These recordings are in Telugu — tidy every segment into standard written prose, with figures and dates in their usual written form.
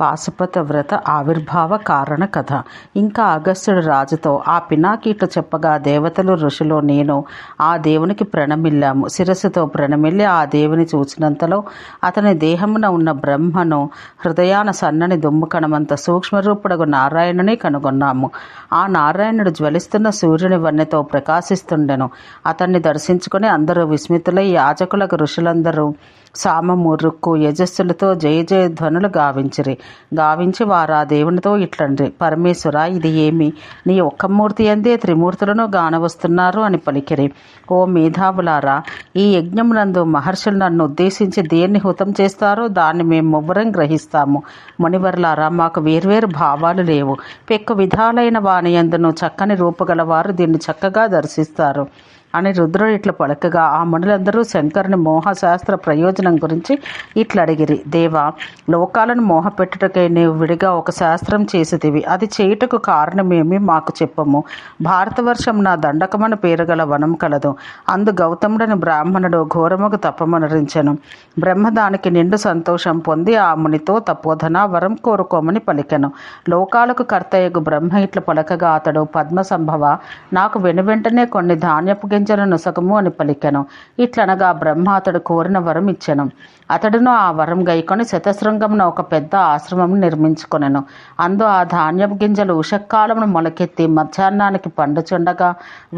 పాశుపత వ్రత ఆవిర్భావ కారణ కథ. ఇంకా అగస్త్యుడు రాజుతో ఆ పినాకి ఇట్లు చెప్పగా, దేవతలు ఋషులు నేను ఆ దేవునికి ప్రణమిల్లాము. శిరస్సుతో ప్రణమిల్లి ఆ దేవుని చూసినంతలో అతని దేహమున ఉన్న బ్రహ్మను హృదయాన సన్నని దుమ్ము కణమంత సూక్ష్మరూపుడగు నారాయణుని కనుగొన్నాము. ఆ నారాయణుడు జ్వలిస్తున్న సూర్యుని వన్నెతో ప్రకాశిస్తుండెను. అతన్ని దర్శించుకుని అందరూ విస్మితులై యాజకులకు ఋషులందరూ సామము రుక్కు యజస్సులతో జయ జయ ధ్వనులు గావించి వారు ఆ దేవునితో ఇట్లండ్రి, పరమేశ్వర, ఇది ఏమి? నీ ఒక్క మూర్తి అందే త్రిమూర్తులను గానవస్తున్నారు అని పలికిరి. ఓ మేధావులారా, ఈ యజ్ఞమునందు మహర్షులు నన్ను ఉద్దేశించి దేన్ని హుతం చేస్తారో దాన్ని మేము మువ్వరం గ్రహిస్తాము. మునివర్లారా, మాకు వేర్వేరు భావాలు లేవు. పెక్కు విధాలైన వానియందును చక్కని రూపుగలవారు దీన్ని చక్కగా దర్శిస్తారు అని రుద్రుడు ఇట్లా పలకగా, ఆ మునులందరూ శంకరుని మోహశాస్త్ర ప్రయోజనం గురించి ఇట్లా అడిగిరి. దేవా, లోకాలను మోహపెట్టుటకై నీవు విడిగా ఒక శాస్త్రం చేసితివి. అది చేయుటకు కారణమేమి మాకు చెప్పము. భారతవర్షం నా దండకమని పేరుగల వనం కలదు. అందు గౌతముడని బ్రాహ్మణుడు ఘోరముగు తపమనరించెను. బ్రహ్మ దానికి నిండు సంతోషం పొంది ఆ మునితో తపోధన వరం కోరుకోమని పలికెను. లోకాలకు కర్తయ్యగు బ్రహ్మ ఇట్ల పలకగా అతడు, పద్మ సంభవ, నాకు వెనువెంటనే కొన్ని ధాన్యపు గింజలను సగము అని పలికెను. ఇట్లనగా బ్రహ్మ అతడు కోరిన వరం ఇచ్చెను. అతడును ఆ వరం గైకొని శతశృంగమున ఒక పెద్ద ఆశ్రమం నిర్మించుకొనెను. అందు ఆ ధాన్యపు గింజలు ఉషక్కాలమును మొలకెత్తి మధ్యాహ్నానికి పండుచుండగా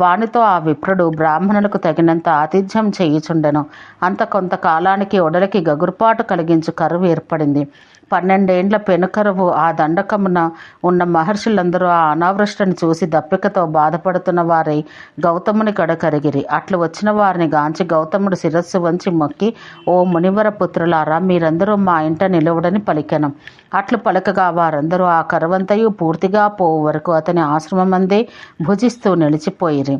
వానితో ఆ విప్రుడు బ్రాహ్మణులకు తగినంత ఆతిథ్యం చేయుచుండెను. అంత కొంతకాలానికి ఒడలికి గగురుపాటు కలిగించు కరువు ఏర్పడింది. 12 ఏండ్ల పెనుకరువు ఆ దండకమున ఉన్న మహర్షులందరూ ఆ అనావృష్టిని చూసి దప్పికతో బాధపడుతున్న వారై గౌతముని కడ కరిగిరి. అట్లు వచ్చిన వారిని గాంచి గౌతముడు శిరస్సు వంచి మొక్కి, ఓ మునివర పుత్రులారా, మీరందరూ మా ఇంట నిలువుడని పలికెను. అట్లు పలకగా వారందరూ ఆ కరువంతయు పూర్తిగా పోవు వరకు అతని ఆశ్రమమందే భుజిస్తూ నిలిచిపోయిరి.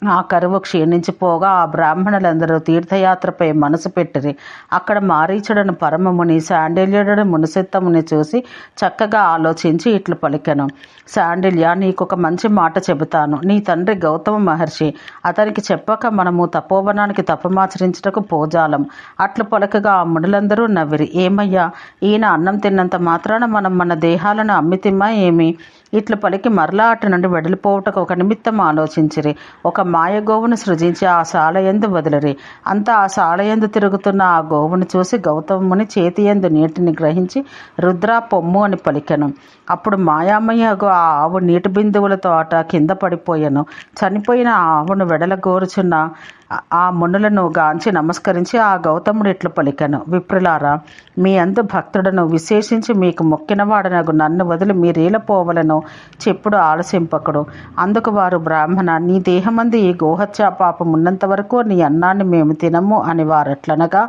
ఆ కరువు క్షీణించిపోగా ఆ బ్రాహ్మణులందరూ తీర్థయాత్రపై మనసు పెట్టిరి. అక్కడ మారీచుడను పరమముని శాండిల్యుడను మునిసిత్తముని చూసి చక్కగా ఆలోచించి ఇట్లు పలికెను. శాండిల్య, నీకొక మంచి మాట చెబుతాను. నీ తండ్రి గౌతమ మహర్షి. అతనికి చెప్పక మనము తపోవనానికి తపమాచరించుటకు పోజాలం. అట్లు పలకగా ఆ మునులందరూ నవ్విరి. ఏమయ్యా, ఈయన అన్నం తిన్నంత మాత్రాన మనం మన దేహాలను అమ్మితిమ్మా ఏమి? ఇట్లు పలికి మరలా అటు నుండి వెడలిపోవుటకు ఒక నిమిత్తం ఆలోచించిరి. ఒక మాయగోవును సృజించి ఆ శాలయందు వదిలిరి. అంతా ఆ శాలయందు తిరుగుతున్న ఆ గోవును చూసి గౌతముని చేతియందు నీటిని గ్రహించి రుద్ర పొమ్ము అని పలికెను. అప్పుడు మాయామయ్యగు ఆ ఆవు నీటి బిందువులతో అట కింద పడిపోయాను. చనిపోయిన ఆ ఆవును వెడలగోరుచున్న ఆ మునులను గాంచి నమస్కరించి ఆ గౌతముడు ఇట్లు పలికెను. విప్రులారా, మీ అందు భక్తుడను విశేషించి మీకు మొక్కినవాడనగు నన్ను వదిలి మీరేల పోవలను చెప్పుడు ఆలసింపకుడు. అందుకు వారు, బ్రాహ్మణ, నీ దేహమంది ఈ గోహత్యా పాపం ఉన్నంత వరకు నీ అన్నాన్ని మేము తినము అని వారట్లనగా,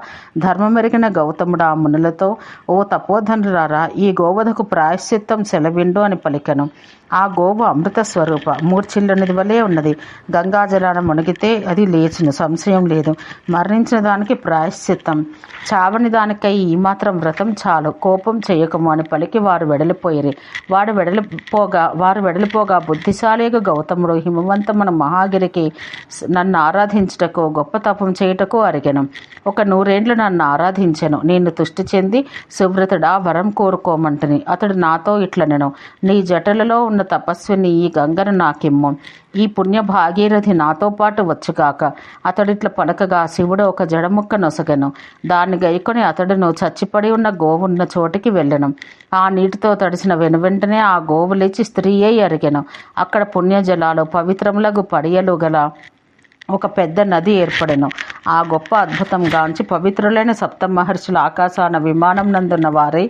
ధర్మమెరిగిన గౌతముడు ఆ మునులతో, ఓ తపోధనులారా, ఈ గోవధకు ప్రాయశ్చిత్తం సెలవిండు అని పలికెను. ఆ గోవు అమృత స్వరూప, మూర్ఛిల్లునిది వలె ఉన్నది. గంగాజలాన మునిగితే అది లేచును, సంశయం లేదు. మరణించిన దానికి ప్రాయశ్చిత్తం, చావని దానికై ఈ మాత్రం వ్రతం చాలు. కోపం చేయకము అని పలికి వారు వెడలిపోయిరి. వారు వెడలిపోగా బుద్ధిశాలిగా గౌతముడు హిమవంతమున మహాగిరికి నన్ను ఆరాధించుటకు గొప్ప తపం చేయుటకు అరిగెను. ఒక 100 ఏండ్లు నన్ను ఆరాధించెను. నేను తుష్టి చెంది, సువ్రతుడా, వరం కోరుకోమంటిని. అతడు నాతో ఇట్లనెను, నీ జటలలో ఉన్న తపస్విని ఈ గంగను నాకిమ్ము. ఈ పుణ్య భాగీరథి నాతో పాటు వచ్చుగాక. అతడిట్ల పలకగా శివుడు ఒక జడముక్క నొసగెను. దాన్ని గైకొని అతడును చచ్చిపడి ఉన్న గోవున్న చోటికి వెళ్ళెను. ఆ నీటితో తడిసిన వెనువెంటనే ఆ గోవు లేచి స్త్రీ అయి అరిగెను. అక్కడ పుణ్యజలాలు పవిత్రములగు పడియలు గల ఒక పెద్ద నది ఏర్పడెను. ఆ గొప్ప అద్భుతం గాంచి పవిత్రులైన సప్త మహర్షులు ఆకాశాన విమానం నందున్న వారై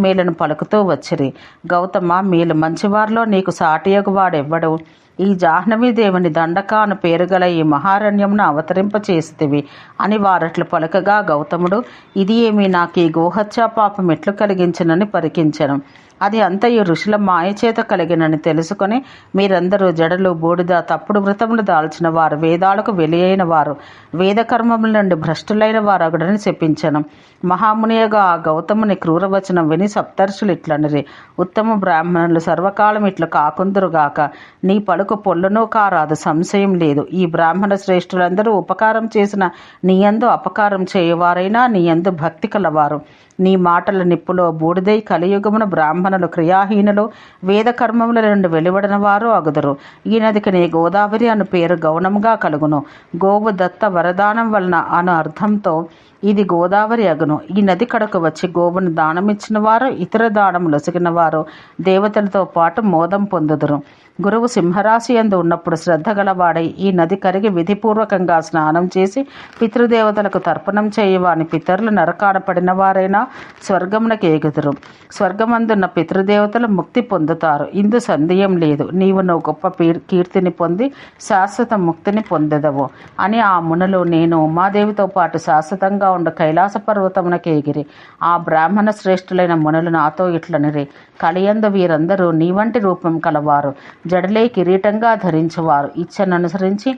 మేలును పలుకుతూ వచ్చిరి. గౌతమ, మేలు మంచివారిలో నీకు సాటియగు వాడెవ్వడు? ఈ జాహ్నవీదేవుని దండక అను పేరుగల ఈ మహారణ్యమును అవతరింపచేసితివి అని వారట్లు పలకగా గౌతముడు, ఇది ఏమి, నాకు ఈ గోహత్యా పాపం ఎట్లు కలిగించనని పరికించెను. అది అంతయు ఋషుల మాయచేత కలిగినని తెలుసుకొని, మీరందరూ జడలు, బూడిద, తప్పుడు వ్రతములు దాల్చిన వారు, వేదాలకు వెలియైన వారు, వేదకర్మముల నుండి భ్రష్టులైన వారు అగుడని చెప్పించను. మహామునియగా ఆ గౌతముని క్రూరవచనం విని సప్తర్షులు ఇట్లనిరి, ఉత్తమ బ్రాహ్మణులు సర్వకాలం ఇట్లు కాకుందురుగాక. నీ పలుకు కడుకు పొల్లునో కారాదు, సంశయం లేదు. ఈ బ్రాహ్మణ శ్రేష్ఠులందరూ ఉపకారం చేసిన నీయందు అపకారం చేయవారైనా నీయందు భక్తి కలవారు. నీ మాటల నిప్పులో బూడిదై కలియుగమున బ్రాహ్మణులు క్రియాహీనులు, వేద కర్మముల నుండి వెలువడిన వారు అగుదురు. ఈ నదికి నీ గోదావరి అను పేరు గౌణముగా కలుగును. గోవు దత్త వరదానం వలన అను అర్థంతో ఇది గోదావరి అగును. ఈ నది కడకు వచ్చి గోవును దానమిచ్చిన వారు, ఇతర దానములొసగిన వారు దేవతలతో పాటు మోదం పొందుదురు. గురువు సింహరాశి యందు ఉన్నప్పుడు శ్రద్ధ గలవాడై ఈ నది కరిగి విధిపూర్వకంగా స్నానం చేసి పితృదేవతలకు తర్పణం చేయవాని పితరులు నరకాన పడిన వారైనా స్వర్గమునకు ఎగుదురు. స్వర్గమందున్న పితృదేవతలు ముక్తి పొందుతారు. ఇందు సందేహం లేదు. నీవు గొప్ప కీర్తిని పొంది శాశ్వత ముక్తిని పొందెదవు అని ఆ మునులు నేను ఉమాదేవితో పాటు శాశ్వతంగా ఉండ కైలాస పర్వతమునకు ఎగిరి ఆ బ్రాహ్మణ శ్రేష్ఠులైన మునులు నాతో ఇట్లనిరి, కలియందు వీరందరూ నీ వంటి రూపం కలవారు, జడలే కిరీటంగా ధరించువారు, ఇచ్చననుసరించి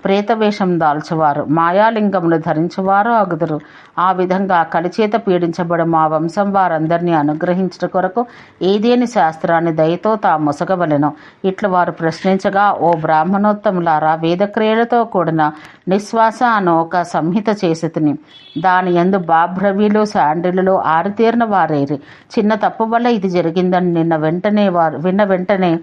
ప్రేతవేషం దాల్చువారు, మాయాలింగములు ధరించువారు అగుదురు. ఆ విధంగా కలిచేత పీడించబడు మా వంశం వారందరినీ అనుగ్రహించట కొరకు ఏదేని శాస్త్రాన్ని దయతో తామొసగవలెను. ఇట్లు వారు ప్రశ్నించగా, ఓ బ్రాహ్మణోత్తములారా, వేదక్రియలతో కూడిన నిశ్వాస అను ఒక సంహిత చేసి తిని దాని యందు బాభ్రవీలు శాండిలు ఆరితేరిన వారేరి. చిన్న తప్పు వల్ల ఇది జరిగిందని విన్న వెంటనే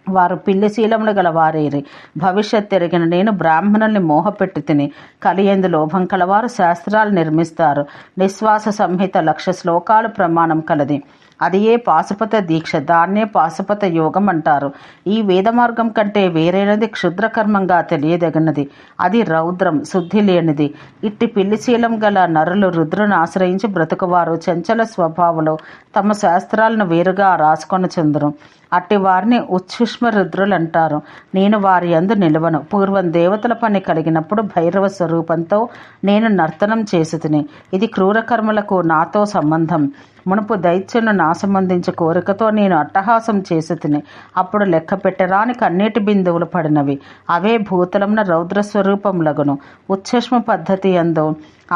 వారు పిల్లిశీలములు గల వారేరి. భవిష్యత్ ఎరిగిన నేను బ్రాహ్మణుల్ని మోహపెట్టి తిని కలియందు లోభం కలవారు శాస్త్రాలు నిర్మిస్తారు. నిశ్వాస సంహిత 1,00,000 శ్లోకాలు ప్రమాణం కలది. అది ఏ పాశుపత దీక్ష, దాన్నే పాశుపత యోగం అంటారు. ఈ వేద మార్గం కంటే వేరైనది క్షుద్రకర్మంగా తెలియదగినది. అది రౌద్రం, శుద్ధి లేనిది. ఇట్టి పిల్లిశీలం గల నరులు రుద్రుని ఆశ్రయించి బ్రతుకువారు చంచల స్వభావులు తమ శాస్త్రాలను వేరుగా రాసుకొని చెందురు. అట్టి వారిని ఉచ్ఛుష్మ రుద్రులు అంటారు. నేను వారి యందు నిలవను. పూర్వం దేవతల పని కలిగినప్పుడు భైరవ స్వరూపంతో నేను నర్తనం చేసి తిని. ఇది క్రూరకర్మలకు నాతో సంబంధం. మునుపు దైత్యులను నాశమందించే కోరికతో నేను అట్టహాసం చేసి తిని. అప్పుడు లెక్క పెట్టరాని కన్నీటి బిందువులు పడినవి. అవే భూతలమున రౌద్రస్వరూపములగును. ఉచ్ఛుష్మ పద్ధతి యందు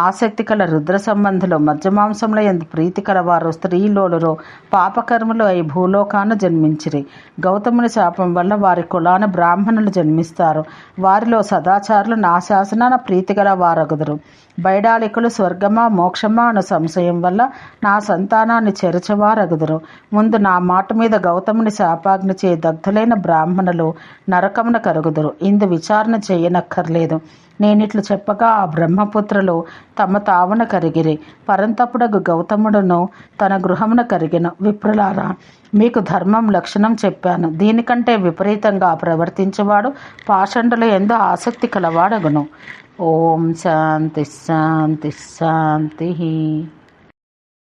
ఆసక్తి కల రుద్ర సంబంధులు మధ్యమాంసముల యందు ప్రీతి కలవారు స్త్రీలోలురు పాపకర్మలు అయి భూలోకాన జన్మించిరి. గౌతముని శాపం వల్ల వారి కులాన బ్రాహ్మణులు జన్మిస్తారు. వారిలో సదాచారులు నా శాసనాన ప్రీతి గల వారగుదురు. బైడాలికులు స్వర్గమా మోక్షమా అను సంశయం వల్ల నా సంతానాన్ని చెరచవారగుదురు. ముందు నా మాట మీద గౌతముని శాపాగ్ని చే దగ్ధులైన బ్రాహ్మణులు నరకమున కరుగుదురు. ఇందు విచారణ చేయనక్కర్లేదు. నేనిట్లు చెప్పగా ఆ బ్రహ్మపుత్రులు తమ తావున కరిగిరి. పరంతపుడగు గౌతముడును తన గృహమున కరిగిన. విప్రులారా, మీకు ధర్మం లక్షణం చెప్పాను. దీనికంటే విపరీతంగా ప్రవర్తించేవాడు పాషండుల యందు ఆసక్తి కలవాడగును. ఓం శాంతి శాంతి శాంతి.